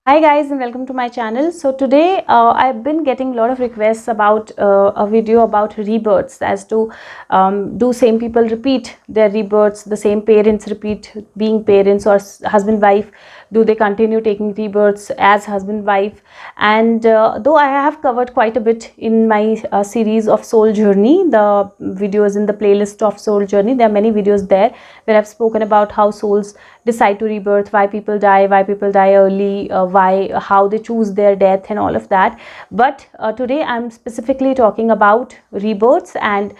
Hi guys and welcome to my channel. So today I've been getting a lot of requests about a video about rebirths, as to do same people repeat their rebirths, the same parents repeat being parents, or husband wife, do they continue taking rebirths as husband wife. And though I have covered quite a bit in my series of soul journey, the videos in the playlist of soul journey, there are many videos there where I've spoken about how souls decide to rebirth, why people die early, how they choose their death and all of that. But today I'm specifically talking about rebirths and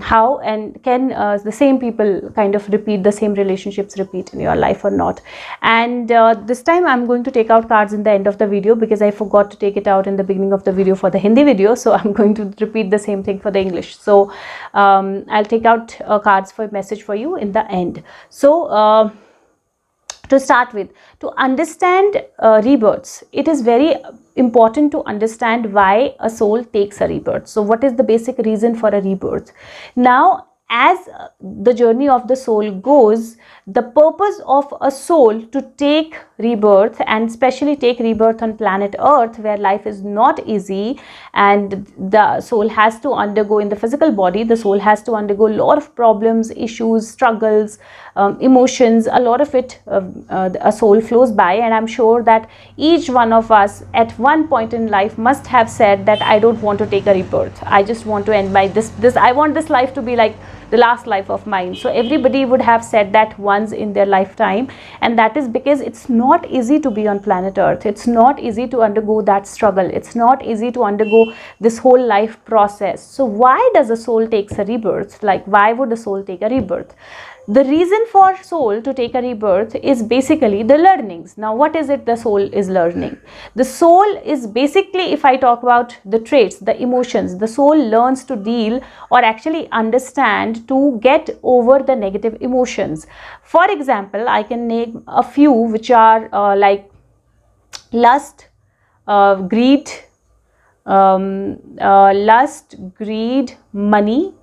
how and can the same people kind of repeat, the same relationships repeat in your life or not. And this time I'm going to take out cards in the end of the video because I forgot to take it out in the beginning of the video for the Hindi video, so I'm going to repeat the same thing for the English. So I'll take out cards for a message for you in the end. So to start with, to understand rebirths, it is very important to understand why a soul takes a rebirth. So what is the basic reason for a rebirth? Now, as the journey of the soul goes, the purpose of a soul to take rebirth, and especially take rebirth on planet Earth where life is not easy and the soul has to undergo, in the physical body, the soul has to undergo a lot of problems, issues, struggles, emotions, a lot of it a soul flows by. And I'm sure that each one of us at one point in life must have said that I don't want to take a rebirth, I just want to end by this I want this life to be like the last life of mine. So everybody would have said that once in their lifetime, and that is because it's not easy to be on planet Earth. It's not easy to undergo that struggle. It's not easy to undergo this whole life process. So why does a soul takes a rebirth? Like, why would a soul take a rebirth? The reason for soul to take a rebirth is basically the learnings. Now, what is it the soul is learning? The soul is basically, if I talk about the traits, the emotions, the soul learns to deal or actually understand to get over the negative emotions. For example, I can name a few which are like lust, greed, money,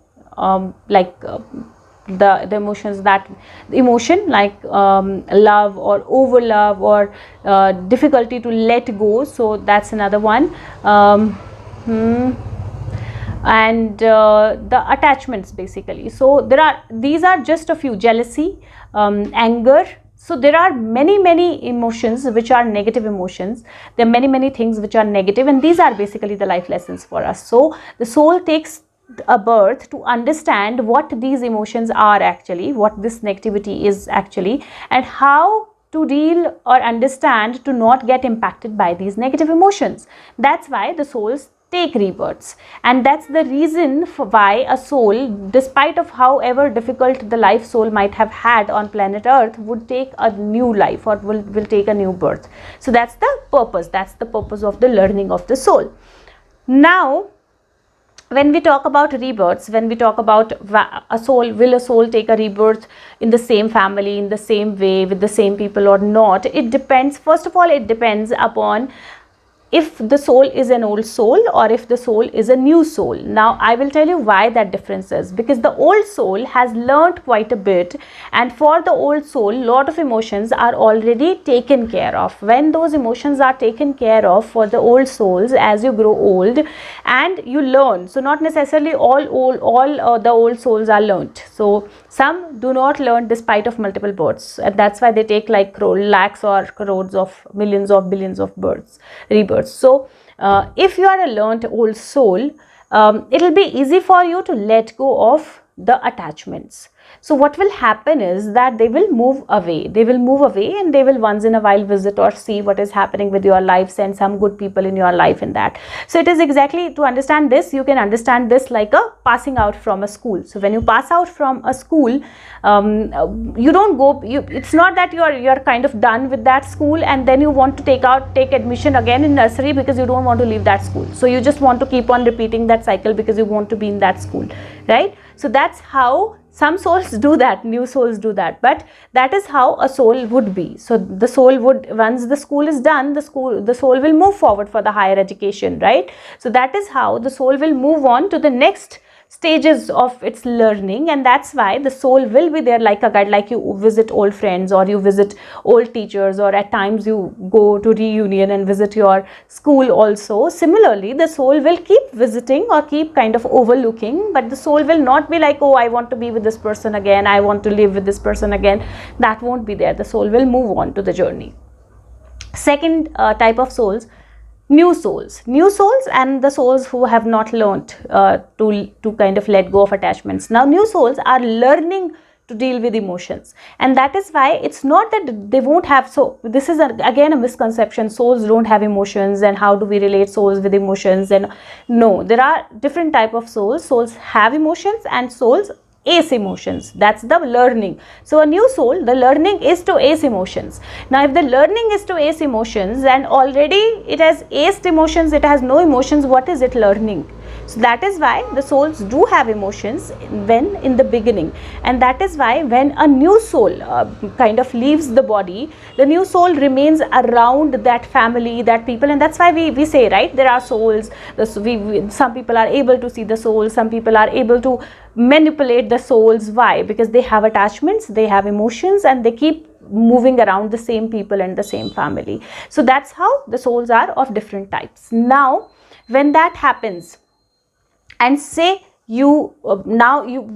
the emotions, that emotion like love or over love, or difficulty to let go. So that's another one. And the attachments basically. So these are just a few. Jealousy, anger. So there are many emotions which are negative emotions. There are many things which are negative, and these are basically the life lessons for us. So the soul takes a birth to understand what these emotions are actually, what this negativity is actually, and how to deal or understand to not get impacted by these negative emotions. That's why the souls take rebirths, and that's the reason for why a soul, despite of however difficult the life soul might have had on planet Earth, would take a new life, or will take a new birth. So that's the purpose of the learning of the soul. Now, when we talk about rebirths, when we talk about will a soul take a rebirth in the same family, in the same way, with the same people or not, it depends. First of all, it depends upon if the soul is an old soul or if the soul is a new soul. Now, I will tell you why that difference is. Because the old soul has learned quite a bit, and for the old soul, lot of emotions are already taken care of. When those emotions are taken care of for the old souls, as you grow old and you learn, so not necessarily all the old souls are learnt. So some do not learn despite of multiple births, and that's why they take like lakhs or crores of millions of billions of rebirths. So if you are a learnt old soul, it will be easy for you to let go of the attachments. So what will happen is that they will move away, and they will once in a while visit or see what is happening with your life, send some good people in your life in that. So it is exactly, to understand this, you can understand this like a passing out from a school. So when you pass out from a school, you don't go, it's not that you're kind of done with that school and then you want to take admission again in nursery because you don't want to leave that school. So you just want to keep on repeating that cycle because you want to be in that school, right? So that's how some souls do that, new souls do that, but that is how a soul would be. So the soul would, once the school is done, the soul will move forward for the higher education, right? So that is how the soul will move on to the next stages of its learning, and that's why the soul will be there like a guide, like you visit old friends or you visit old teachers, or at times you go to reunion and visit your school also. Similarly, the soul will keep visiting or keep kind of overlooking, but the soul will not be like, oh, I want to be with this person again, I want to live with this person again. That won't be there. The soul will move on to the journey. Second type of souls, new souls. New souls and the souls who have not learned to kind of let go of attachments. Now new souls are learning to deal with emotions, and that is why it's not that they won't have. So this is again a misconception, souls don't have emotions, and how do we relate souls with emotions? And no, there are different type of souls. Souls have emotions and souls ace emotions. That's the learning. So a new soul, the learning is to ace emotions. Now if the learning is to ace emotions and already it has aced emotions, it has no emotions, what is it learning? So that is why the souls do have emotions when in the beginning, and that is why when a new soul kind of leaves the body, the new soul remains around that family, that people, and that's why we say, right, there are souls. Some people are able to see the soul, some people are able to manipulate the souls. Why? Because they have attachments, they have emotions, and they keep moving around the same people and the same family. So that's how the souls are of different types. Now when that happens, and say you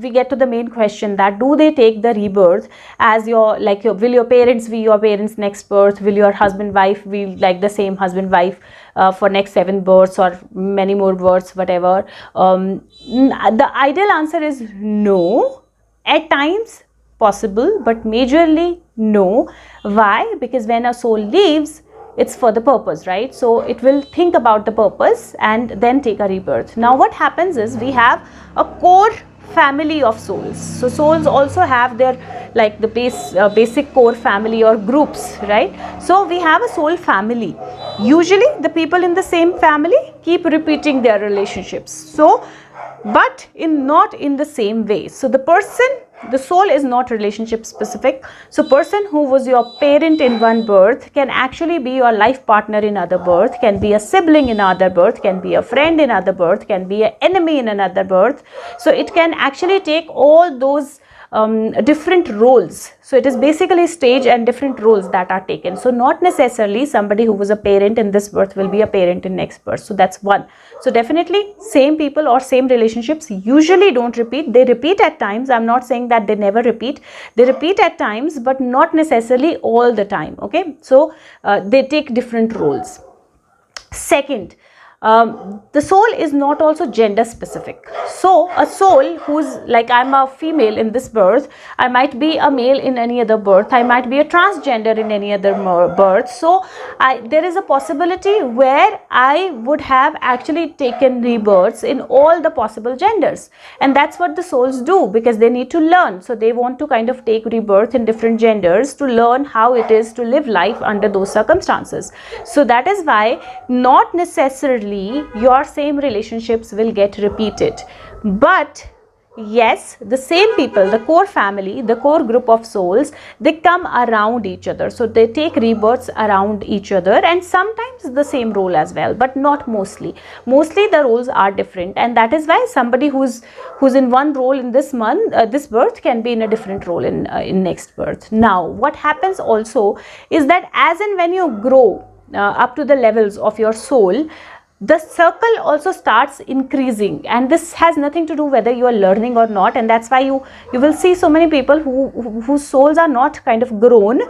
we get to the main question, that do they take the rebirth as will your parents be your parents next birth? Will your husband wife be like the same husband wife for next 7 births or many more births, whatever? The ideal answer is no. At times possible, but majorly no. Why? Because when a soul leaves, it's for the purpose, right? So it will think about the purpose and then take a rebirth. Now what happens is, we have a core family of souls. So souls also have their like the basic core family or groups, right? So we have a soul family. Usually the people in the same family keep repeating their relationships, so but not in the same way. So the soul is not relationship specific. So person who was your parent in one birth can actually be your life partner in other birth, can be a sibling in other birth, can be a friend in other birth, can be an enemy in another birth. So it can actually take all those different roles. So it is basically stage and different roles that are taken. So not necessarily somebody who was a parent in this birth will be a parent in next birth. So that's one. So definitely same people or same relationships usually don't repeat. They repeat at times. I'm not saying that they never repeat. They repeat at times, but not necessarily all the time. Okay. So they take different roles. Second, the soul is not also gender specific. So a soul who's like, I'm a female in this birth, I might be a male in any other birth, I might be a transgender in any other birth. So there is a possibility where I would have actually taken rebirths in all the possible genders, and that's what the souls do, because they need to learn. So they want to kind of take rebirth in different genders to learn how it is to live life under those circumstances. So that is why not necessarily your same relationships will get repeated, but yes, the same people, the core family, the core group of souls, they come around each other. So they take rebirths around each other, and sometimes the same role as well, but not mostly. Mostly the roles are different, and that is why somebody who's in one role in this month, this birth, can be in a different role in next birth. Now what happens also is that as and when you grow up to the levels of your soul, the circle also starts increasing, and this has nothing to do whether you are learning or not. And that's why you will see so many people whose souls are not kind of grown,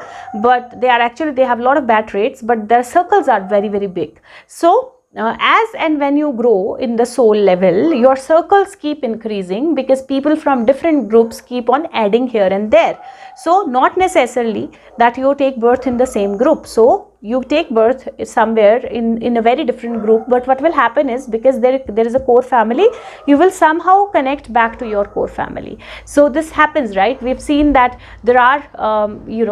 but they have a lot of bad traits, but their circles are very, very big. So as and when you grow in the soul level, your circles keep increasing, because people from different groups keep on adding here and there. So not necessarily that you take birth in the same group. So you take birth somewhere in a very different group, but what will happen is, because there is a core family, you will somehow connect back to your core family. So this happens, right? We've seen that there are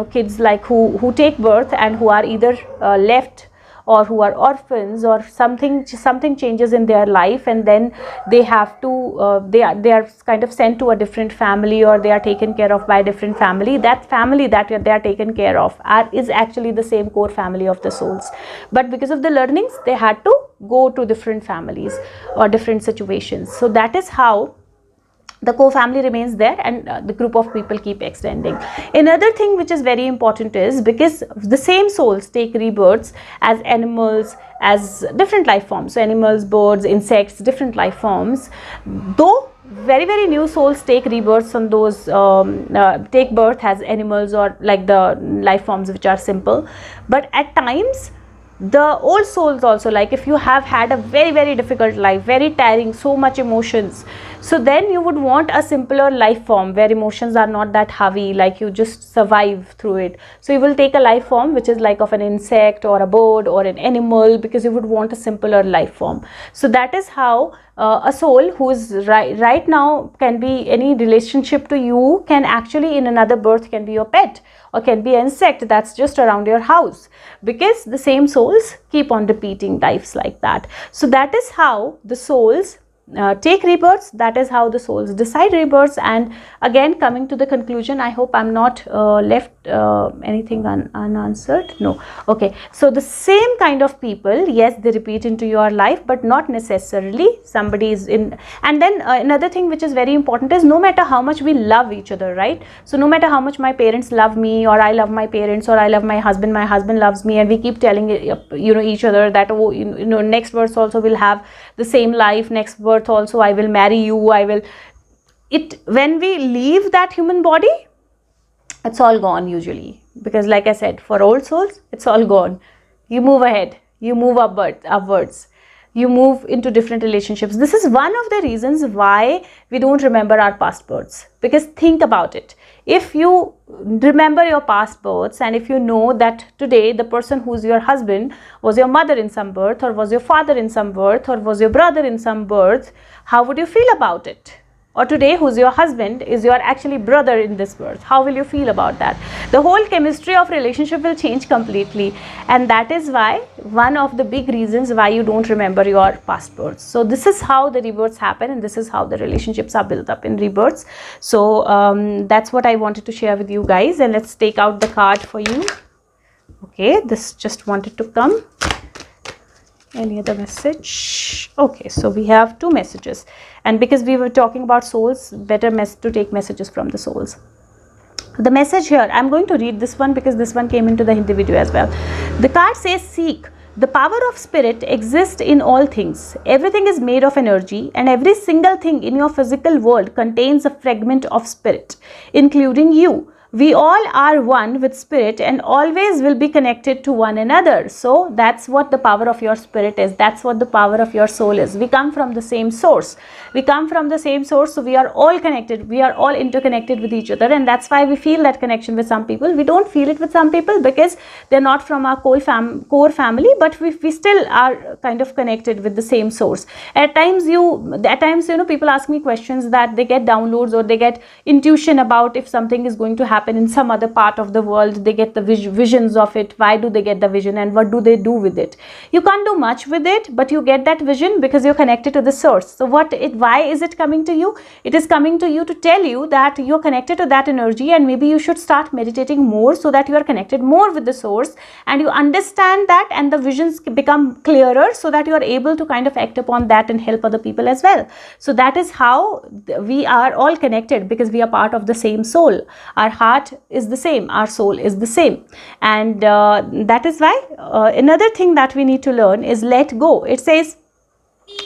kids like who take birth and who are either left, or who are orphans, or something changes in their life, and then they have to they are kind of sent to a different family, or they are taken care of by a different family. That family that they are taken care of is actually the same core family of the souls, but because of the learnings, they had to go to different families or different situations. So that is how the core family remains there, and the group of people keep extending. Another thing which is very important is because the same souls take rebirths as animals, as different life forms, so animals, birds, insects, different life forms. Though very new souls take rebirths on those take birth as animals or like the life forms which are simple, but at times the old souls also, like if you have had a very difficult life, very tiring, so much emotions, so then you would want a simpler life form where emotions are not that heavy, like you just survive through it. So you will take a life form which is like of an insect or a bird or an animal, because you would want a simpler life form. So that is how a soul who is right now, can be any relationship to you, can actually in another birth can be your pet or can be an insect that's just around your house, because the same souls keep on repeating lives like that. So that is how the souls take rebirths, that is how the souls decide rebirths. And again, coming to the conclusion, I hope I'm not left anything unanswered. No. Okay, so the same kind of people, yes, they repeat into your life, but not necessarily somebody is in. And then another thing which is very important is, no matter how much we love each other, right? So no matter how much my parents love me, or I love my parents, or I love my husband loves me, and we keep telling each other that, oh, next birth also will have the same life, next birth also I will marry you, I will it when we leave that human body, it's all gone usually, because like I said, for old souls it's all gone. You move ahead, you move upwards, you move into different relationships. This is one of the reasons why we don't remember our past births, because think about it. If you remember your past births, and if you know that today the person who's your husband was your mother in some birth, or was your father in some birth, or was your brother in some birth, how would you feel about it? Or today who's your husband is your actually brother in this birth, how will you feel about that? The whole chemistry of relationship will change completely, and that is why one of the big reasons why you don't remember your past births. So this is how the rebirths happen, and this is how the relationships are built up in rebirths. So that's what I wanted to share with you guys, and let's take out the card for you. Okay, this just wanted to come. Any other message? Okay, so we have 2 messages, and because we were talking about souls, better to take messages from the souls. The message here, I'm going to read this one because this one came into the Hindi video as well. The card says, seek. The power of spirit exists in all things. Everything is made of energy, and every single thing in your physical world contains a fragment of spirit, including you. We all are one with spirit and always will be connected to one another. So that's what the power of your spirit is. That's what the power of your soul is. We come from the same source. We come from the same source. So we are all connected. We are all interconnected with each other. And that's why we feel that connection with some people. We don't feel it with some people because they're not from our core family, but we still are kind of connected with the same source. At times, people ask me questions that they get downloads or they get intuition about if something is going to happen in some other part of the world. They get the visions of it. Why do they get the vision, and what do they do with it? You can't do much with it, but you get that vision because you're connected to the source. So why is it coming to you? It is coming to you to tell you that you're connected to that energy, and maybe you should start meditating more so that you are connected more with the source, and you understand that, and the visions become clearer so that you are able to kind of act upon that and help other people as well. So that is how we are all connected, because we are part of the same soul. Our heart is the same, our soul is the same, and that is why another thing that we need to learn is let go. It says,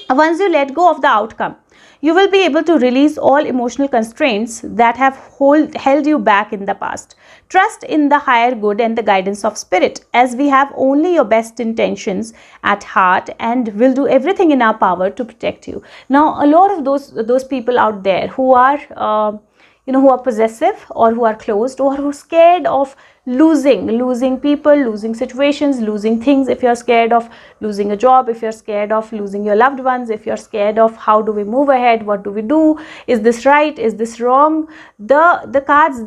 once you let go of the outcome, you will be able to release all emotional constraints that have held you back in the past. Trust in the higher good and the guidance of spirit, as we have only your best intentions at heart and will do everything in our power to protect you. Now, a lot of those people out there who are who are possessive, or who are closed, or who are scared of losing people, losing situations, losing things. If you're scared of losing a job, if you're scared of losing your loved ones, if you're scared of how do we move ahead, what do we do, is this right, is this wrong, the cards,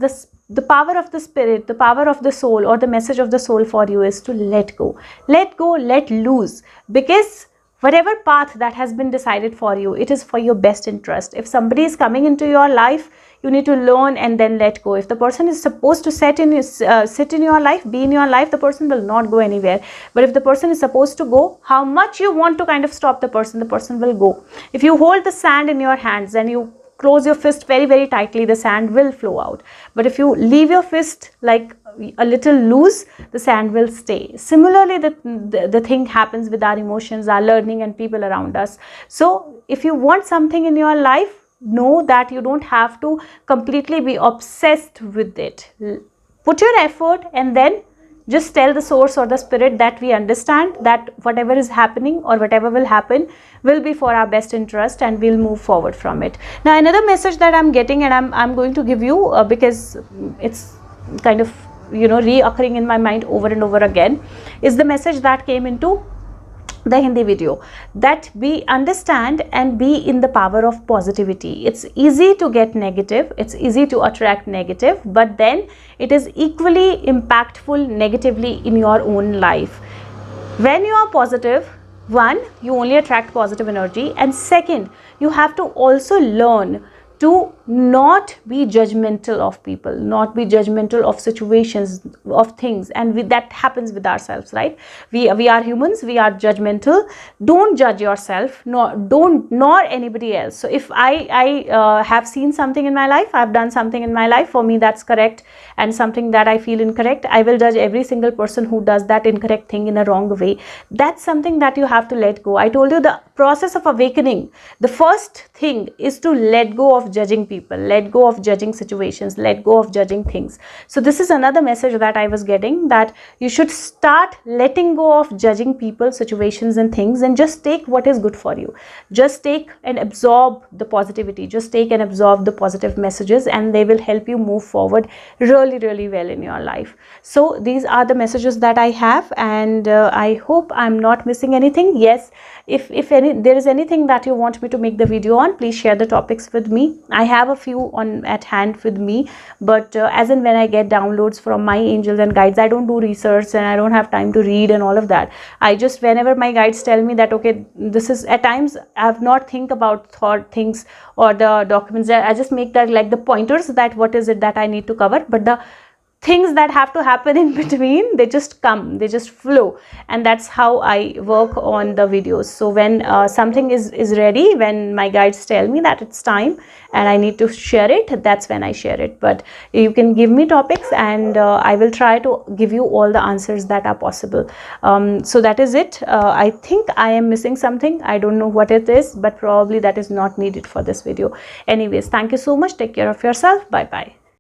the power of the spirit, the power of the soul, or the message of the soul for you is to let go, let loose, because whatever path that has been decided for you, it is for your best interest. If somebody is coming into your life, you need to learn and then let go. If the person is supposed to sit in your life, be in your life, the person will not go anywhere. But if the person is supposed to go, how much you want to kind of stop the person will go. If you hold the sand in your hands and you close your fist very, very tightly, the sand will flow out. But if you leave your fist like a little loose, the sand will stay. Similarly, the thing happens with our emotions, our learning, and people around us. So if you want something in your life, know that you don't have to completely be obsessed with it. Put your effort, and then just tell the source or the spirit that we understand that whatever is happening or whatever will happen will be for our best interest, and we'll move forward from it. Now, another message that I'm getting, and I'm going to give you because it's kind of, you know, reoccurring in my mind over and over again, is the message that came into the Hindi video, that we understand and be in the power of positivity. It's easy to get negative, it's easy to attract negative, but then it is equally impactful negatively in your own life. When you are positive, one, you only attract positive energy, and second, you have to also learn to not be judgmental of people, not be judgmental of situations, of things, and that happens with ourselves, right? We are humans, we are judgmental. Don't judge yourself, nor anybody else. So if I have seen something in my life, I've done something in my life, for me that's correct, and something that I feel incorrect, I will judge every single person who does that incorrect thing in a wrong way. That's something that you have to let go. I told you the process of awakening, the first thing is to let go of judging people, let go of judging situations, let go of judging things. So this is another message that I was getting, that you should start letting go of judging people, situations and things, and just take what is good for you. Just take and absorb the positivity, just take and absorb the positive messages, and they will help you move forward really, really well in your life. So these are the messages that I have, and I hope I'm not missing anything. Yes, if there is anything that you want me to make the video on, please share the topics with me. I have a few at hand with me, but as and when I get downloads from my angels and guides, I don't do research and I don't have time to read and all of that. I just, whenever my guides tell me that okay, this is, at times I have not think about thought things or the documents, I just make that like the pointers that what is it that I need to cover, but the things that have to happen in between, they just come, they just flow, and that's how I work on the videos. So when something is ready, when my guides tell me that it's time and I need to share it, that's when I share it. But you can give me topics, and I will try to give you all the answers that are possible. So that is it. I think I am missing something, I don't know what it is, but probably that is not needed for this video. Anyways, thank you so much, take care of yourself, bye bye.